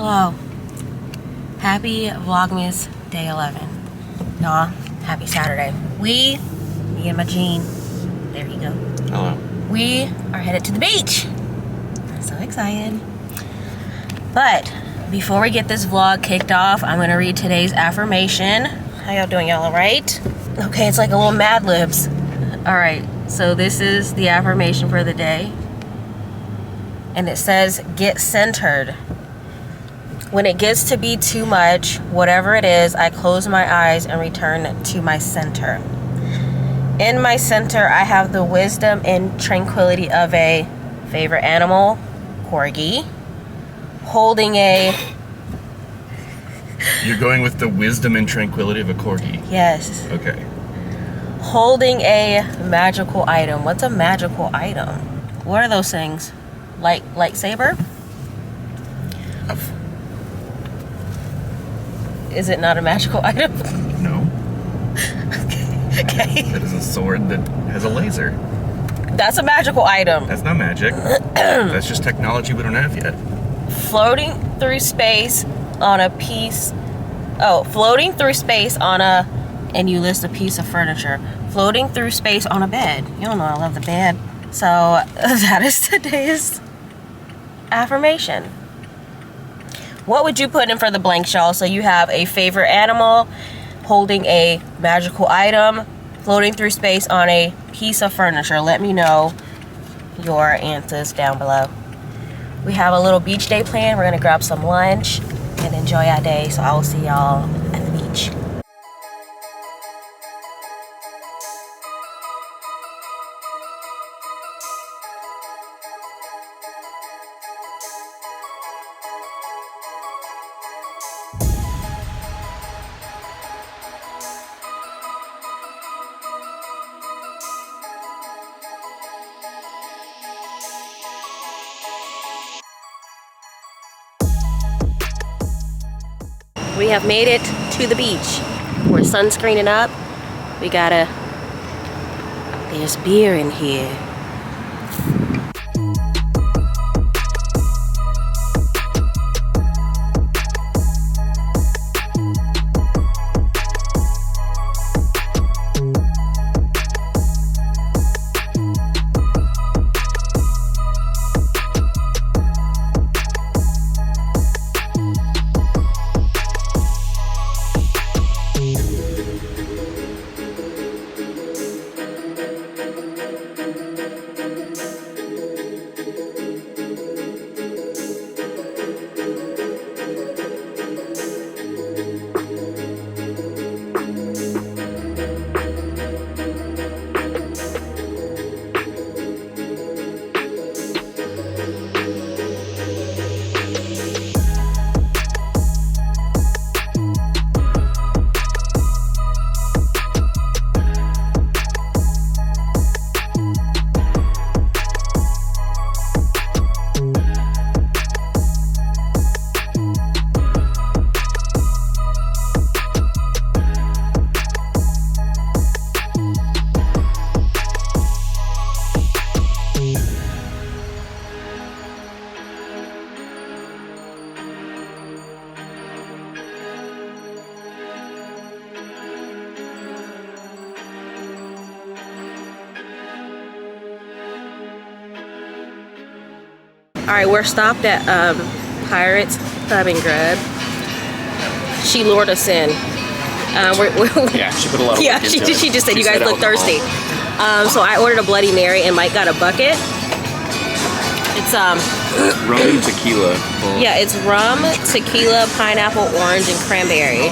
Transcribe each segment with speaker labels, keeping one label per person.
Speaker 1: Hello. Happy Vlogmas Day 11. Y'all, happy Saturday. Me and my Jean, there you go.
Speaker 2: Hello.
Speaker 1: We are headed to the beach. I'm so excited. But before we get this vlog kicked off, I'm gonna read today's affirmation. How y'all doing, y'all all right? Okay, it's like a little Mad Libs. All right, so this is the affirmation for the day. And it says, get centered. When it gets to be too much, whatever it is, I close my eyes and return to my center. In my center, I have the wisdom and tranquility of a favorite animal, corgi, holding a...
Speaker 2: You're going with the wisdom and tranquility of a corgi?
Speaker 1: Yes.
Speaker 2: Okay.
Speaker 1: Holding a magical item. What's a magical item? What are those things? Lightsaber? Is it not a magical item?
Speaker 2: No.
Speaker 1: Okay.
Speaker 2: That is a sword that has a laser.
Speaker 1: That's a magical item.
Speaker 2: That's not magic. That's just technology we don't have yet.
Speaker 1: Floating through space on a piece... Oh, floating through space on a... And you list a piece of furniture. Floating through space on a bed. You don't know I love the bed. So, that is today's affirmation. What would you put in for the blank, y'all? So you have a favorite animal, holding a magical item, floating through space on a piece of furniture. Let me know your answers down below. We have a little beach day planned. We're gonna grab some lunch and enjoy our day. So I will see y'all at the beach. We have made it to the beach. We're sunscreening up. There's beer in here. Alright, we're stopped at Pirates Pub and Grub. She lured us in.
Speaker 2: Yeah, she put a lot of work into it.
Speaker 1: She just said you guys look thirsty. So I ordered a Bloody Mary and Mike got a bucket. It's
Speaker 2: rum tequila.
Speaker 1: Yeah, it's rum, tequila, pineapple, orange, and cranberry.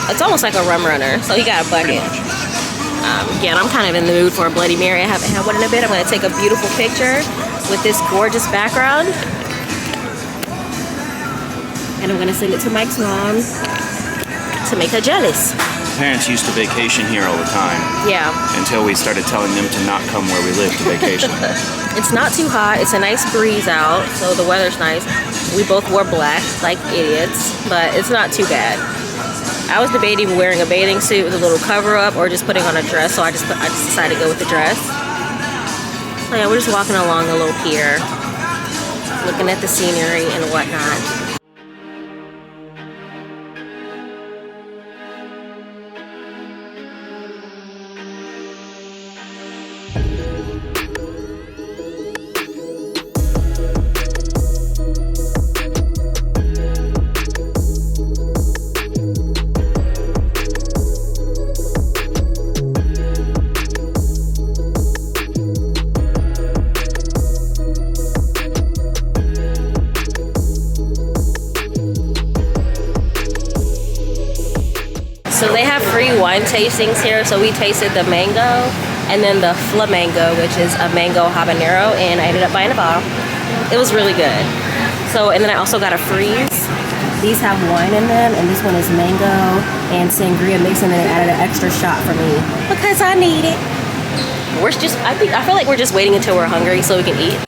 Speaker 1: It's almost like a rum runner. So he got a bucket. Yeah, and I'm kind of in the mood for a Bloody Mary. I haven't had one in a bit. I'm going to take a beautiful picture with this gorgeous background. And I'm going to send it to Mike's mom to make her jealous.
Speaker 3: Parents used to vacation here all the time.
Speaker 1: Yeah.
Speaker 3: Until we started telling them to not come where we live to vacation.
Speaker 1: It's not too hot. It's a nice breeze out, so the weather's nice. We both wore black like idiots, but it's not too bad. I was debating wearing a bathing suit with a little cover up or just putting on a dress, so I just decided to go with the dress. So yeah, we're just walking along a little pier, looking at the scenery and whatnot. So they have free wine tastings here. So we tasted the mango and then the flamingo, which is a mango habanero, and I ended up buying a bottle. It was really good. So, and then I also got a freeze. These have wine in them, and this one is mango and sangria mixed, and then they added an extra shot for me because I need it. I feel like we're just waiting until we're hungry so we can eat.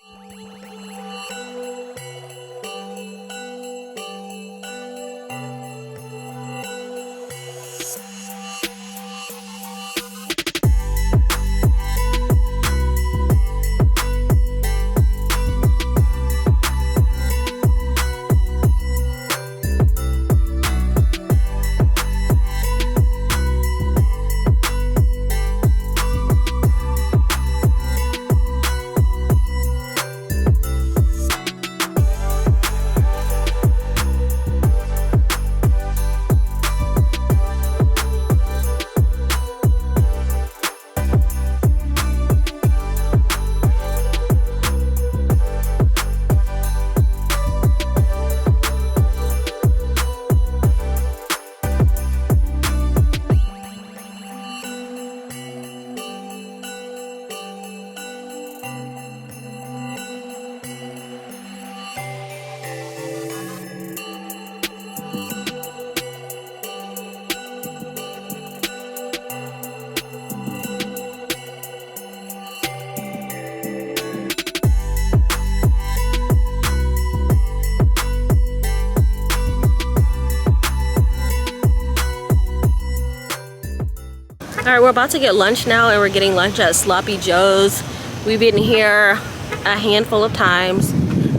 Speaker 1: All right, we're about to get lunch now, and we're getting lunch at Sloppy Joe's. We've been here a handful of times.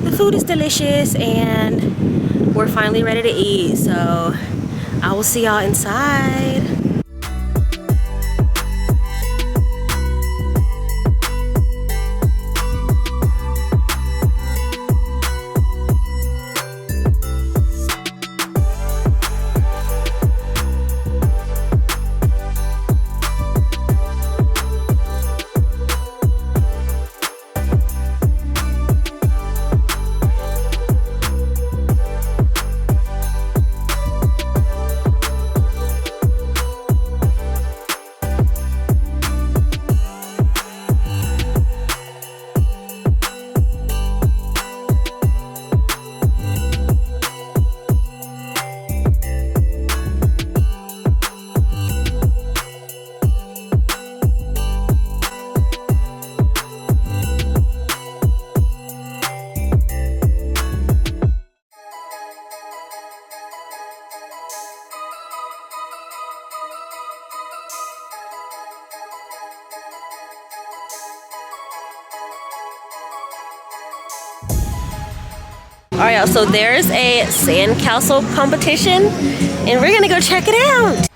Speaker 1: The food is delicious, and we're finally ready to eat. So I will see y'all inside. Alright, y'all, so there's a Sandcastle competition, and we're gonna go check it out.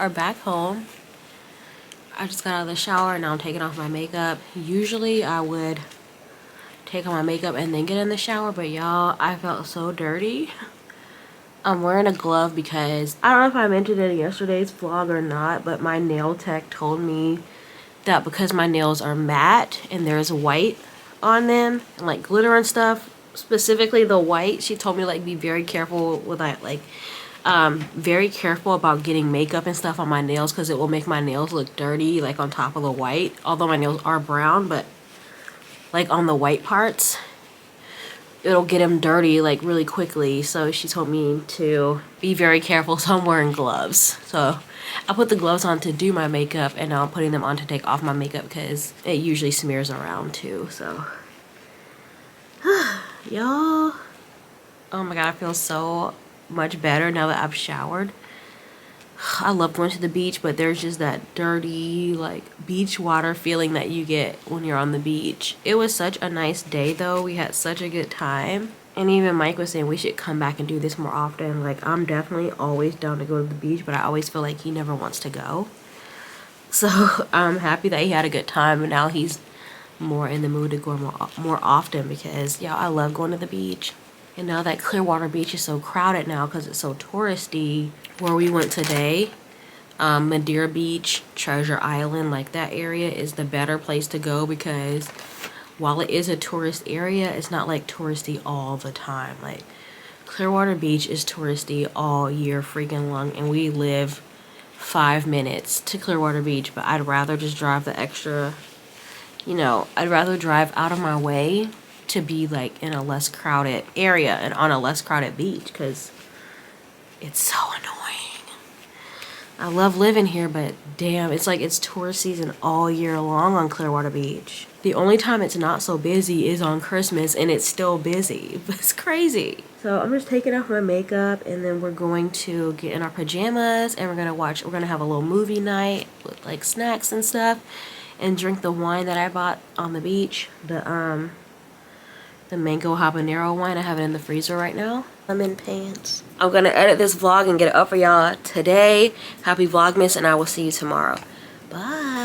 Speaker 1: are back home. I just got out of the shower and now I'm taking off my makeup. Usually I would take off my makeup and then get in the shower, but y'all, I felt so dirty. I'm wearing a glove because I don't know if I mentioned it in yesterday's vlog or not, but my nail tech told me that because my nails are matte and there's white on them and like glitter and stuff, specifically the white, she told me like be very careful with that, like very careful about getting makeup and stuff on my nails because it will make my nails look dirty like on top of the white, although my nails are brown, but like on the white parts it'll get them dirty like really quickly. So she told me to be very careful, so I'm wearing gloves. So I put the gloves on to do my makeup and now I'm putting them on to take off my makeup because it usually smears around too. So y'all, oh my god, I feel so much better now that I've showered. I love going to the beach, but there's just that dirty like beach water feeling that you get when you're on the beach. It was such a nice day though. We had such a good time, and even Mike was saying we should come back and do this more often. Like, I'm definitely always down to go to the beach, but I always feel like he never wants to go. So I'm happy that he had a good time, and now he's more in the mood to go more often because yeah, I love going to the beach. And now that Clearwater Beach is so crowded now because it's so touristy, where we went today, Madeira Beach, Treasure Island, like that area is the better place to go because while it is a tourist area, it's not like touristy all the time. Like, Clearwater Beach is touristy all year freaking long, and we live 5 minutes to Clearwater Beach, but I'd rather just drive the extra, you know, I'd rather drive out of my way to be like in a less crowded area and on a less crowded beach because it's so annoying. I love living here, but damn, it's like it's tourist season all year long on Clearwater Beach. The only time it's not so busy is on Christmas, and it's still busy. It's crazy. So I'm just taking off my makeup, and then we're going to get in our pajamas, and we're gonna have a little movie night with like snacks and stuff, and drink the wine that I bought on the beach. The mango habanero wine. I have it in the freezer right now. I'm in pants. I'm gonna edit this vlog and get it up for y'all today. Happy Vlogmas, and I will see you tomorrow. Bye.